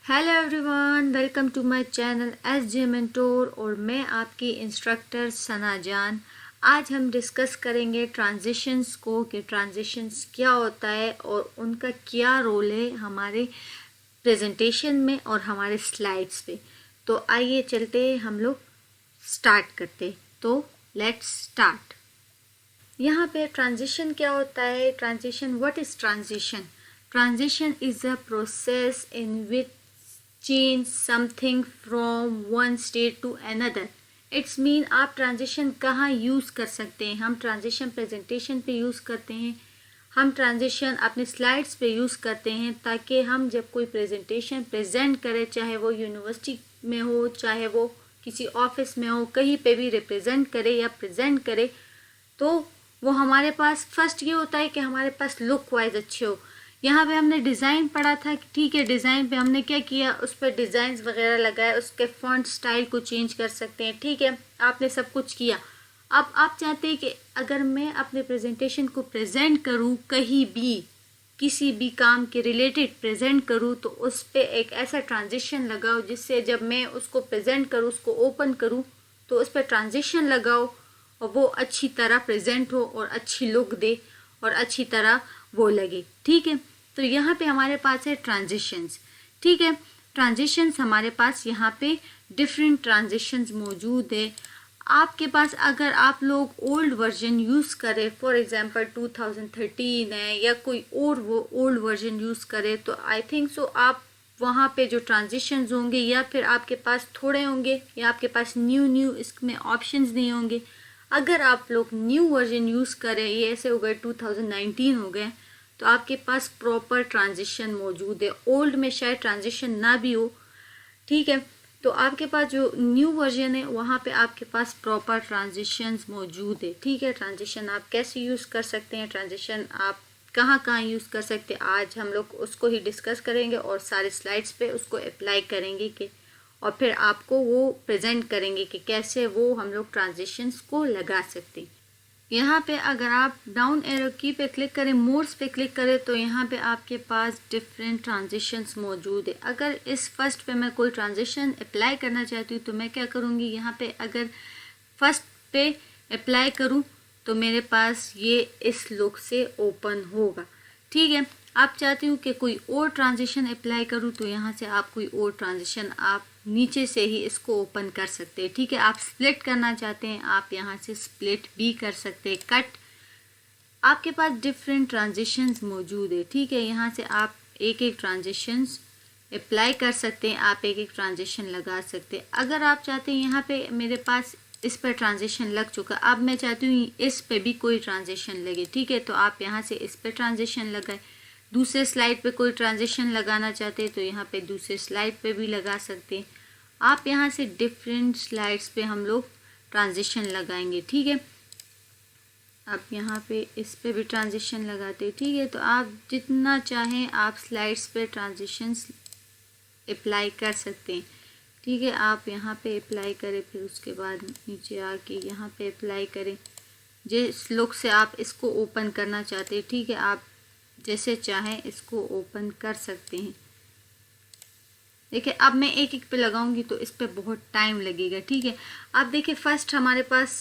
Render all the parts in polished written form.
Hello everyone, welcome to my channel SJ mentor और मैं आपकी इंस्ट्रक्टर सना जान। आज हम डिस्कस करेंगे ट्रांजिशंस को कि ट्रांजिशंस क्या होता है और उनका क्या रोल है हमारे प्रेजेंटेशन में और हमारे स्लाइड्स पे। तो आइए चलते हम लोग स्टार्ट करते। तो लेट्स स्टार्ट। यहाँ पे ट्रांजिशन क्या होता है? Transition, what is transition? Transition is a process in which change something from one state to another. It's mean आप ट्रांजिशन कहाँ यूज़ कर सकते हैं? हम ट्रांजिशन प्रेजेंटेशन पे यूज़ करते हैं, हम ट्रांजिशन अपने स्लाइड्स पे यूज़ करते हैं ताकि हम जब कोई प्रेजेंटेशन प्रेजेंट करें, चाहे वो यूनिवर्सिटी में हो, चाहे वो किसी ऑफिस में हो, कहीं पे भी रिप्रेजेंट करे या प्रेजेंट करे, तो वो हमारे पास फर्स्ट ये होता है कि हमारे पास लुक वाइज अच्छे हो। यहाँ पे हमने डिज़ाइन पढ़ा था कि ठीक है, डिज़ाइन पे हमने क्या किया, उस पर डिज़ाइंस वगैरह लगाए, उसके फॉन्ट स्टाइल को चेंज कर सकते हैं। ठीक है, आपने सब कुछ किया। अब आप चाहते हैं कि अगर मैं अपने प्रेजेंटेशन को प्रेजेंट करूँ, कहीं भी किसी भी काम के रिलेटेड प्रेजेंट करूँ, तो उस पर एक ऐसा ट्रांजिशन लगाओ जिससे जब मैं उसको प्रेजेंट करूँ, उसको ओपन करूँ, तो उस पर ट्रांजिशन लगाओ और वो अच्छी तरह प्रेजेंट हो और अच्छी लुक दे और अच्छी तरह वो लगे। ठीक है, तो यहाँ पे हमारे पास है ट्रांजिशंस। ठीक है, ट्रांजिशंस हमारे पास यहाँ पे डिफरेंट ट्रांजिशंस मौजूद है। आपके पास अगर आप लोग ओल्ड वर्जन यूज़ करें, फॉर एग्जांपल 2013 है या कोई और वो ओल्ड वर्जन यूज़ करें, तो आई थिंक सो आप वहाँ पे जो ट्रांजिशंस होंगे या फिर आपके पास थोड़े होंगे या आपके पास न्यू इसमें ऑप्शंस नहीं होंगे। अगर आप लोग न्यू वर्जन यूज़ करें, ये ऐसे हो गए 2019 हो गए, तो आपके पास प्रॉपर ट्रांजिशन मौजूद है। ओल्ड में शायद ट्रांजिशन ना भी हो। ठीक है, तो आपके पास जो न्यू वर्जन है वहाँ पे आपके पास प्रॉपर ट्रांजिशंस मौजूद है। ठीक है, ट्रांजिशन आप कैसे यूज़ कर सकते हैं, ट्रांजिशन आप कहाँ कहाँ यूज़ कर सकते हैं, आज हम लोग उसको ही डिस्कस करेंगे और सारे स्लाइड्स पे उसको अप्लाई करेंगे कि और फिर आपको वो प्रेजेंट करेंगे कि कैसे वो हम लोग ट्रांजिशंस को लगा सकते हैं। यहाँ पे अगर आप डाउन एरो की पे क्लिक करें, मोड्स पे क्लिक करें, तो यहाँ पे आपके पास डिफरेंट ट्रांजिशंस मौजूद है। अगर इस फर्स्ट पे मैं कोई ट्रांजिशन अप्लाई करना चाहती हूँ तो मैं क्या करूँगी, यहाँ पे अगर फर्स्ट पे अप्लाई करूँ तो मेरे पास ये इस लुक से ओपन होगा। ठीक है, आप चाहती हूँ कि कोई और ट्रांजिशन अप्लाई करूँ, तो यहाँ से आप कोई और ट्रांजिशन आप नीचे से ही इसको ओपन कर सकते हैं। ठीक है, आप स्प्लिट करना चाहते हैं, आप यहाँ से स्प्लिट भी कर सकते हैं, कट। आपके पास डिफरेंट ट्रांजिशंस मौजूद है। ठीक है, यहाँ से आप एक एक ट्रांजिशंस अप्लाई कर सकते हैं, आप एक एक ट्रांजिशन लगा सकते हैं। अगर आप चाहते हैं, यहाँ पे मेरे पास इस पर ट्रांजिशन लग चुका, अब मैं चाहती हूँ इस पे भी कोई ट्रांजिशन लगे। ठीक है, तो आप यहाँ से इस पर ट्रांजिशन लगाए। दूसरे स्लाइड पे कोई ट्रांजिशन लगाना चाहते हैं तो यहाँ पे दूसरे स्लाइड पे भी लगा सकते हैं। आप यहाँ से डिफरेंट स्लाइड्स पे हम लोग ट्रांजिशन लगाएंगे। ठीक है, अब यहाँ पे इस पे भी ट्रांजिशन लगाते हैं। ठीक है, तो आप जितना चाहें आप स्लाइड्स पे ट्रांजिशंस अप्लाई कर सकते हैं। ठीक है, आप यहाँ पे अप्लाई करें, फिर उसके बाद नीचे आके यहाँ पे अप्लाई करें जिस लुक से आप इसको ओपन करना चाहते हैं। ठीक है, आप जैसे चाहें इसको ओपन कर सकते हैं। देखिए, अब मैं एक एक पे लगाऊंगी तो इस पे बहुत टाइम लगेगा। ठीक है, अब देखिए फर्स्ट हमारे पास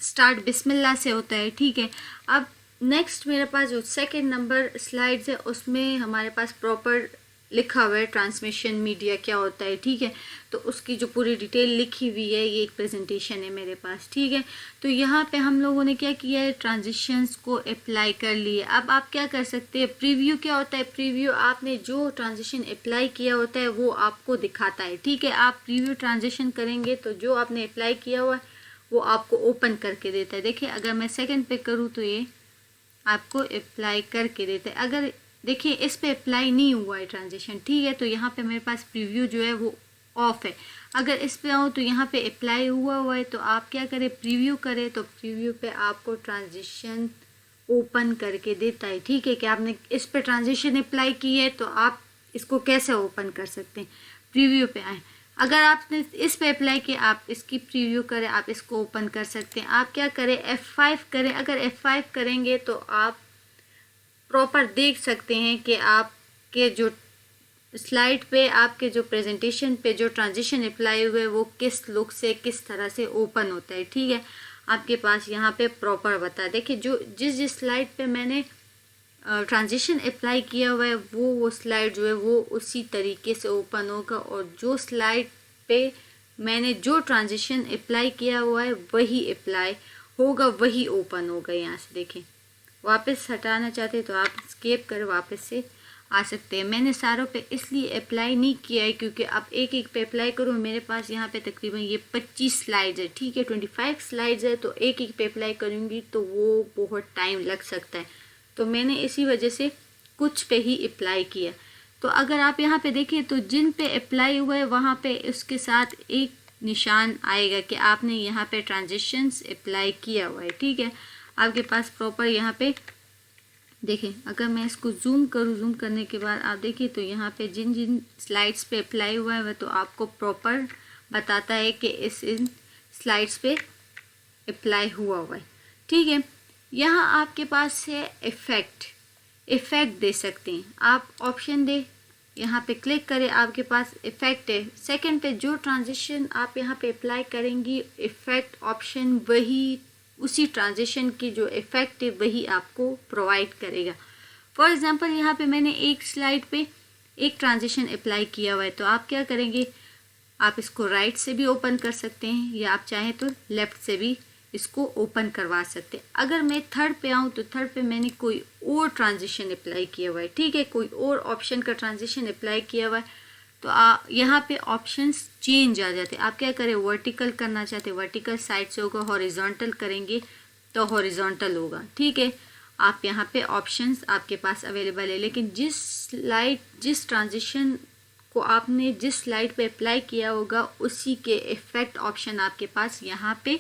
स्टार्ट बिस्मिल्लाह से होता है। ठीक है, अब नेक्स्ट मेरे पास जो सेकंड नंबर स्लाइड्स है उसमें हमारे पास प्रॉपर लिखा हुआ है ट्रांसमिशन मीडिया क्या होता है। ठीक है, तो उसकी जो पूरी डिटेल लिखी हुई है, ये एक प्रेजेंटेशन है मेरे पास। ठीक है, तो यहाँ पे हम लोगों ने क्या किया है, ट्रांजिशंस को अप्लाई कर लिए। अब आप क्या कर सकते हैं, प्रीव्यू क्या होता है, प्रीव्यू आपने जो ट्रांजिशन अप्लाई किया होता है वो आपको दिखाता है। ठीक है, आप प्रीव्यू ट्रांजिशन करेंगे तो जो आपने अप्लाई किया हुआ है वो आपको ओपन करके देता है। देखिए, अगर मैं सेकेंड पे करूँ तो ये आपको अप्लाई करके देता है। अगर देखिए इस पे अप्लाई नहीं हुआ है ट्रांजिशन, ठीक है, तो यहाँ पे मेरे पास प्रीव्यू जो है वो ऑफ है। अगर इस पे आऊँ तो यहाँ पे अप्लाई हुआ है, तो आप क्या करें, प्रीव्यू करें, तो प्रीव्यू पे आपको ट्रांजिशन ओपन करके देता है। ठीक है, कि आपने इस पे ट्रांजिशन अप्लाई की है तो आप इसको कैसे ओपन कर सकते हैं, प्रीव्यू पे आए। अगर आपने इस पे अप्लाई किया, आप इसकी प्रीव्यू करें, आप इसको ओपन कर सकते हैं। आप क्या करें, F5 करें। अगर F5 करेंगे तो आप प्रॉपर देख सकते हैं कि आपके जो स्लाइड पे आपके जो प्रेजेंटेशन पे जो ट्रांजिशन अप्लाई हुए वो किस लुक से किस तरह से ओपन होता है। ठीक है, आपके पास यहाँ पे प्रॉपर बता है। देखिए जो जिस स्लाइड पे मैंने ट्रांजिशन अप्लाई किया हुआ है वो स्लाइड जो है वो उसी तरीके से ओपन होगा, और जो स्लाइड पे मैंने जो ट्रांजिशन अप्लाई किया हुआ है वही अप्लाई होगा, वही ओपन होगा। यहाँ से देखें, वापस हटाना चाहते हैं तो आप स्केप कर वापस से आ सकते हैं। मैंने सारों पे इसलिए अप्लाई नहीं किया है क्योंकि अब एक एक पे अप्लाई करूँ, मेरे पास यहाँ पे तकरीबन ये 25 स्लाइड्स है। ठीक है, 25 स्लाइड्स है, तो एक एक पे अप्लाई करूँगी तो वो बहुत टाइम लग सकता है, तो मैंने इसी वजह से कुछ पे ही अप्लाई किया। तो अगर आप यहाँ पे देखें तो जिन पे अप्लाई हुआ है वहाँ पे उसके साथ एक निशान आएगा कि आपने यहाँ पे ट्रांजिशंस अप्लाई किया हुआ है। ठीक है, आपके पास प्रॉपर यहाँ पे देखें, अगर मैं इसको जूम करूँ, जूम करने के बाद आप देखिए तो यहाँ पे जिन जिन स्लाइड्स पे अप्लाई हुआ है वह तो आपको प्रॉपर बताता है कि इन स्लाइड्स पे अप्लाई हुआ है। ठीक है, यहाँ आपके पास है इफ़ेक्ट दे सकते हैं आप, ऑप्शन दे, यहाँ पे क्लिक करें, आपके पास इफ़ेक्ट है। सेकंड पे जो ट्रांजिशन आप यहाँ पे अप्लाई करेंगी, इफ़ेक्ट ऑप्शन वही उसी ट्रांजिशन की जो इफ़ेक्ट है वही आपको प्रोवाइड करेगा। फॉर एग्जांपल यहाँ पे मैंने एक स्लाइड पे एक ट्रांजिशन अप्लाई किया हुआ है, तो आप क्या करेंगे, आप इसको राइट से भी ओपन कर सकते हैं या आप चाहें तो लेफ़्ट से भी इसको ओपन करवा सकते हैं। अगर मैं थर्ड पे आऊँ तो थर्ड पे मैंने कोई और ट्रांजिशन अप्लाई किया हुआ है। ठीक है, कोई और ऑप्शन का ट्रांजिशन अप्लाई किया हुआ है, तो यहाँ पे ऑप्शंस चेंज आ जाते हैं। आप क्या करें, वर्टिकल करना चाहते हैं वर्टिकल साइड से होगा, हॉरिजॉन्टल करेंगे तो हॉरिजॉन्टल होगा। ठीक है, आप यहाँ पे ऑप्शंस आपके पास अवेलेबल है, लेकिन जिस ट्रांजिशन को आपने जिस स्लाइड पे अप्लाई किया होगा उसी के इफ़ेक्ट ऑप्शन आपके पास यहाँ पे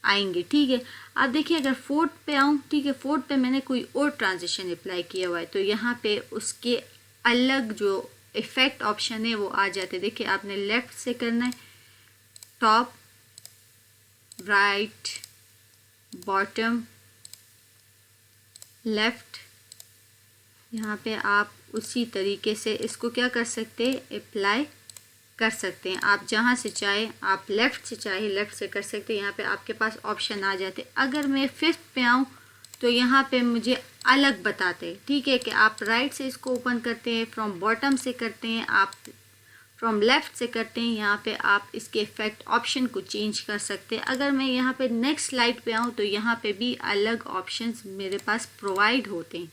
आएंगे। ठीक है, आप देखिए अगर फोर्थ पे आऊँ, ठीक है, फोर्थ पे मैंने कोई और ट्रांजिशन अप्लाई किया हुआ है तो यहाँ पे उसके अलग जो इफ़ेक्ट ऑप्शन है वो आ जाते। देखिए आपने लेफ़्ट से करना है, टॉप, राइट, बॉटम, लेफ़्ट, यहाँ पे आप उसी तरीके से इसको क्या कर सकते हैं, अप्लाई कर सकते हैं। आप जहाँ से चाहे, आप लेफ़्ट से चाहे लेफ़्ट से कर सकते हैं। यहाँ पे आपके पास ऑप्शन आ जाते। अगर मैं फिफ्थ पे आऊँ तो यहाँ पे मुझे अलग बताते हैं। ठीक है, कि आप राइट से इसको ओपन करते हैं, फ्रॉम बॉटम से करते हैं, आप फ्रॉम लेफ़्ट से करते हैं। यहाँ पे आप इसके इफ़ेक्ट ऑप्शन को चेंज कर सकते हैं। अगर मैं यहाँ पे नेक्स्ट स्लाइड पे आऊँ तो यहाँ पे भी अलग ऑप्शंस मेरे पास प्रोवाइड होते हैं।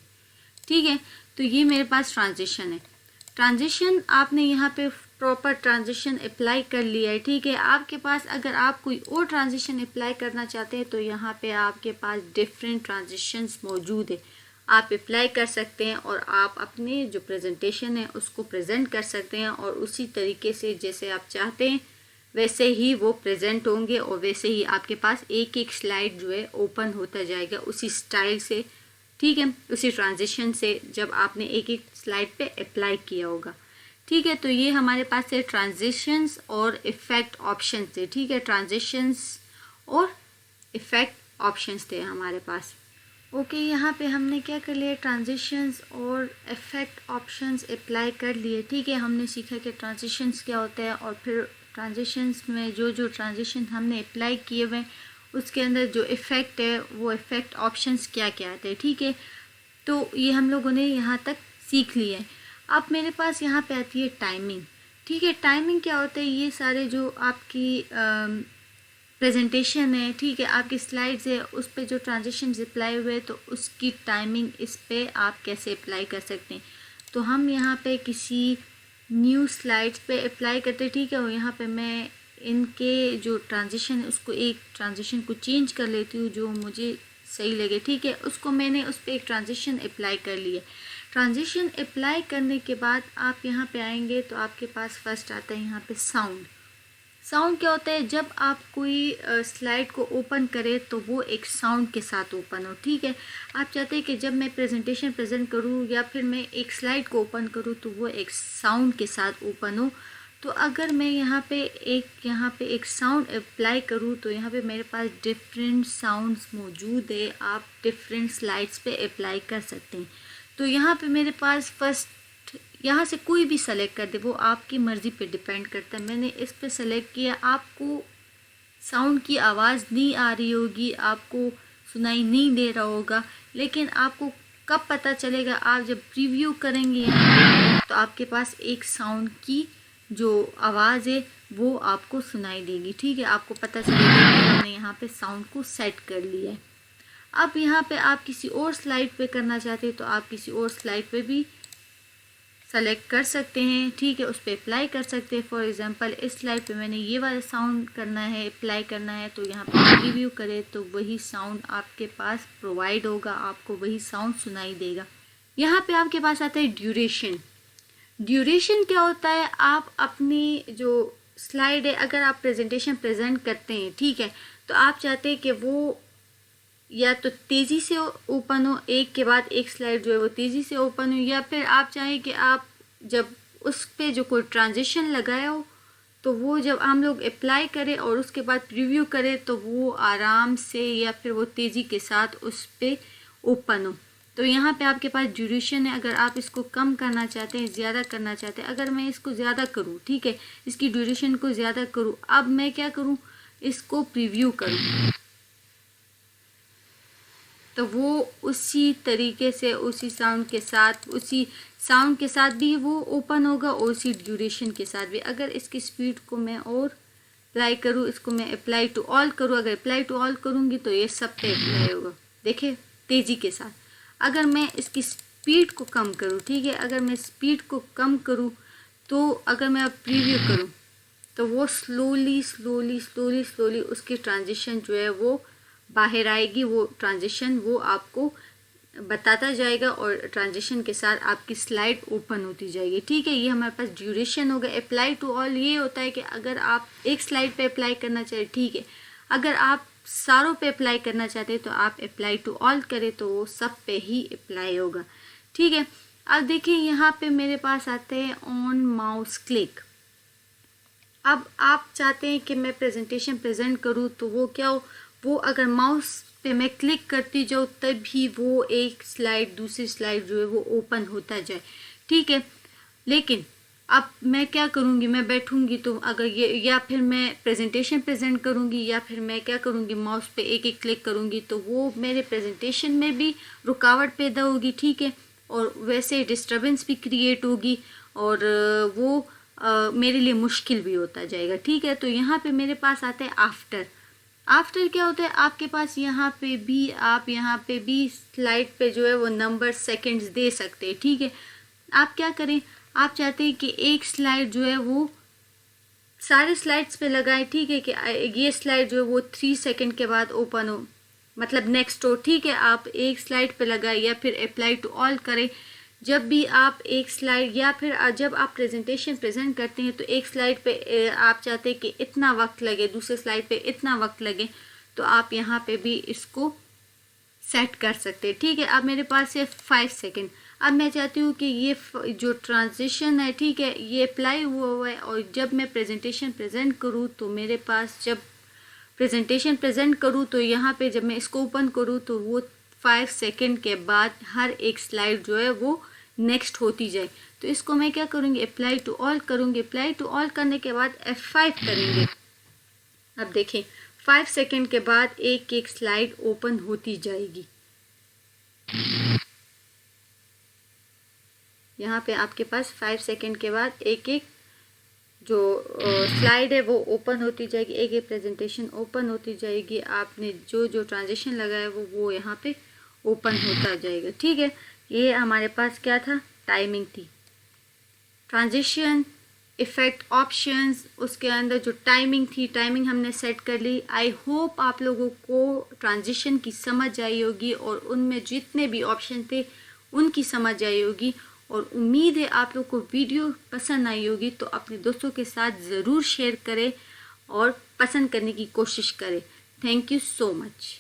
ठीक है, तो ये मेरे पास ट्रांजिशन है। ट्रांजिशन आपने यहाँ पे प्रॉपर ट्रांजिशन अप्लाई कर लिया है। ठीक है, आपके पास अगर आप कोई और ट्रांजिशन अप्लाई करना चाहते हैं तो यहाँ पे आपके पास डिफरेंट ट्रांजिशंस मौजूद है, आप अप्लाई कर सकते हैं और आप अपने जो प्रेजेंटेशन है उसको प्रेजेंट कर सकते हैं, और उसी तरीके से जैसे आप चाहते हैं वैसे ही वो प्रेजेंट होंगे, और वैसे ही आपके पास एक एक स्लाइड जो है ओपन होता जाएगा उसी स्टाइल से। ठीक है, उसी ट्रांजिशन से जब आपने एक एक स्लाइड पे अप्लाई किया होगा। ठीक है, तो ये हमारे पास है ट्रांजिशंस और इफ़ेक्ट ऑप्शन थे। ठीक है, ट्रांजिशंस और इफ़ेक्ट ऑप्शंस थे हमारे पास। ओके, यहाँ पे हमने क्या कर लिया, ट्रांजिशंस और इफ़ेक्ट ऑप्शंस अप्लाई कर लिए। ठीक है, हमने सीखा कि ट्रांजिशंस क्या होता है, और फिर ट्रांजिशंस में जो ट्रांजिशन हमने अप्लाई किए हुए उसके अंदर जो इफ़ेक्ट है वो इफ़ेक्ट ऑप्शंस क्या क्या आते हैं। ठीक है, तो ये हम लोगों ने यहाँ तक सीख लिया है। अब मेरे पास यहाँ पे आती है टाइमिंग। ठीक है, टाइमिंग क्या होता है, ये सारे जो आपकी प्रेजेंटेशन है, ठीक है, आपकी स्लाइड्स है, उस पे जो ट्रांजिशन अप्लाई हुए तो उसकी टाइमिंग इस पे आप कैसे अप्लाई कर सकते हैं। तो हम यहाँ पे किसी न्यू स्लाइड्स पे अप्लाई करते हैं। ठीक है, और यहाँ पे मैं इनके जो ट्रांजिशन है उसको एक ट्रांजिशन को चेंज कर लेती हूँ जो मुझे सही लगे। ठीक है, उसको मैंने उस पर एक ट्रांजिशन अप्लाई कर लिया। ट्रांजिशन अप्लाई करने के बाद आप यहाँ पे आएंगे तो आपके पास फर्स्ट आता है यहाँ पे साउंड। साउंड क्या होता है, जब आप कोई स्लाइड को ओपन करें तो वो एक साउंड के साथ ओपन हो। ठीक है, आप चाहते हैं कि जब मैं प्रेजेंटेशन प्रेजेंट करूँ या फिर मैं एक स्लाइड को ओपन करूँ तो वो एक साउंड के साथ ओपन हो। तो अगर मैं यहाँ पे एक साउंड अप्लाई करूँ तो यहाँ पे मेरे पास डिफरेंट साउंड्स मौजूद है, आप डिफरेंट स्लाइड्स पे अप्लाई कर सकते हैं। तो यहाँ पे मेरे पास फर्स्ट यहाँ से कोई भी सेलेक्ट कर दे, वो आपकी मर्ज़ी पे डिपेंड करता है। मैंने इस पे सेलेक्ट किया। आपको साउंड की आवाज़ नहीं आ रही होगी, आपको सुनाई नहीं दे रहा होगा, लेकिन आपको कब पता चलेगा? आप जब प्रीव्यू करेंगे यहाँ पे तो आपके पास एक साउंड की जो आवाज़ है वो आपको सुनाई देगी। ठीक है, आपको पता चलेगा कि हमने यहाँ पे साउंड को सेट कर लिया है। अब यहाँ पे आप किसी और स्लाइड पे करना चाहते हैं तो आप किसी और स्लाइड पे भी सेलेक्ट कर सकते हैं। ठीक है, उस पर अप्लाई कर सकते हैं। फॉर एग्जांपल इस स्लाइड पे मैंने ये वाला साउंड करना है, अप्लाई करना है, तो यहाँ पे रिव्यू करें तो वही साउंड आपके पास प्रोवाइड होगा, आपको वही साउंड सुनाई देगा। यहाँ पे आपके पास आता है ड्यूरेशन। ड्यूरेशन क्या होता है? आप अपनी जो स्लाइड है, अगर आप प्रेजेंटेशन प्रेजेंट करते हैं, ठीक है, तो आप चाहते हैं कि वो या तो तेज़ी से ओपन हो, एक के बाद एक स्लाइड जो है वो तेज़ी से ओपन हो, या फिर आप चाहें कि आप जब उस पे जो कोई ट्रांजिशन लगाया हो तो वो जब हम लोग अप्लाई करें और उसके बाद प्रीव्यू करें तो वो आराम से या फिर वो तेज़ी के साथ उस पे ओपन हो। तो यहाँ पे आपके पास ड्यूरेशन है। अगर आप इसको कम करना चाहते हैं, ज़्यादा करना चाहते हैं, अगर मैं इसको ज़्यादा करूँ, ठीक है, इसकी ड्यूरेशन को ज़्यादा करूँ, अब मैं क्या करूँ, इसको प्रीव्यू करूँ तो वो उसी तरीके से उसी साउंड के साथ भी वो ओपन होगा और उसी ड्यूरेशन के साथ भी। अगर इसकी स्पीड को मैं और अप्लाई करूँ, इसको मैं अप्लाई टू ऑल करूँ, अगर अप्लाई टू ऑल करूँगी तो ये सब पे अप्लाई होगा, देखिए, तेज़ी के साथ। अगर मैं इसकी स्पीड को कम करूँ, ठीक है, अगर मैं स्पीड को कम करूँ तो अगर मैं अब प्रीव्यू करूँ तो वो स्लोली उसकी ट्रांजिशन जो है वो बाहर आएगी। वो ट्रांजिशन वो आपको बताता जाएगा और ट्रांजिशन के साथ आपकी स्लाइड ओपन होती जाएगी। ठीक है, ये हमारे पास ड्यूरेशन हो गया। अप्लाई टू ऑल ये होता है कि अगर आप एक स्लाइड पे अप्लाई करना चाहे, ठीक है, अगर आप सारों पे अप्लाई करना चाहते हैं तो आप अप्लाई टू ऑल करें तो वो सब पे ही अप्लाई होगा। ठीक है, अब देखिए यहाँ पे मेरे पास आते हैं ऑन माउस क्लिक। अब आप चाहते हैं कि मैं प्रेजेंटेशन प्रेजेंट करूँ तो वो क्या हो, वो अगर माउस पे मैं क्लिक करती जाऊँ तभी वो एक स्लाइड दूसरी स्लाइड जो है वो ओपन होता जाए। ठीक है, लेकिन अब मैं क्या करूँगी, मैं बैठूँगी तो अगर ये, या फिर मैं प्रेजेंटेशन प्रेजेंट करूँगी, या फिर मैं क्या करूँगी, माउस पे एक एक क्लिक करूँगी तो वो मेरे प्रेजेंटेशन में भी रुकावट पैदा होगी। ठीक है, और वैसे डिस्टर्बेंस भी क्रिएट होगी और वो मेरे लिए मुश्किल भी होता जाएगा। ठीक है, तो यहाँ पे मेरे पास आता है आफ्टर क्या होता है, आपके पास यहाँ पे भी, आप यहाँ पे भी स्लाइड पे जो है वो नंबर सेकंड्स दे सकते हैं। ठीक है, आप क्या करें, आप चाहते हैं कि एक स्लाइड जो है वो सारे स्लाइड्स पे लगाएं। ठीक है, कि ये स्लाइड जो है वो 3 सेकंड के बाद ओपन हो, मतलब नेक्स्ट हो। ठीक है, आप एक स्लाइड पे लगाएं या फिर अप्लाई टू ऑल करें। जब भी आप एक स्लाइड या फिर जब आप प्रेजेंटेशन प्रेजेंट करते हैं तो एक स्लाइड पे आप चाहते हैं कि इतना वक्त लगे, दूसरे स्लाइड पे इतना वक्त लगे, तो आप यहाँ पे भी इसको सेट कर सकते हैं। ठीक है, अब मेरे पास है 5 सेकंड। अब मैं चाहती हूँ कि ये जो ट्रांजिशन है, ठीक है, ये अप्लाई हुआ है और जब मैं प्रेजेंटेशन प्रेजेंट करूँ तो मेरे पास, जब प्रेजेंटेशन प्रेजेंट करूँ तो यहाँ पे जब मैं इसको ओपन करूँ तो वो 5 सेकंड के बाद हर एक स्लाइड जो है वो नेक्स्ट होती जाए। तो इसको मैं क्या करूँगी, अप्लाई टू ऑल करूँगी। अप्लाई टू ऑल करने के बाद F5 करेंगे। अब देखें 5 सेकंड के बाद एक एक स्लाइड ओपन होती जाएगी। यहाँ पे आपके पास 5 सेकंड के बाद एक एक जो स्लाइड है वो ओपन होती जाएगी, एक एक प्रेजेंटेशन ओपन होती जाएगी। आपने जो जो ट्रांजिशन लगाया वो यहाँ पे ओपन होता जाएगा। ठीक है, ये हमारे पास क्या था, टाइमिंग थी, ट्रांजिशन, इफ़ेक्ट, ऑप्शंस, उसके अंदर जो टाइमिंग थी, टाइमिंग हमने सेट कर ली। आई होप आप लोगों को ट्रांजिशन की समझ आई होगी और उनमें जितने भी ऑप्शन थे उनकी समझ आई होगी, और उम्मीद है आप लोग को वीडियो पसंद आई होगी। तो अपने दोस्तों के साथ ज़रूर शेयर करें और पसंद करने की कोशिश करें। Thank you so much.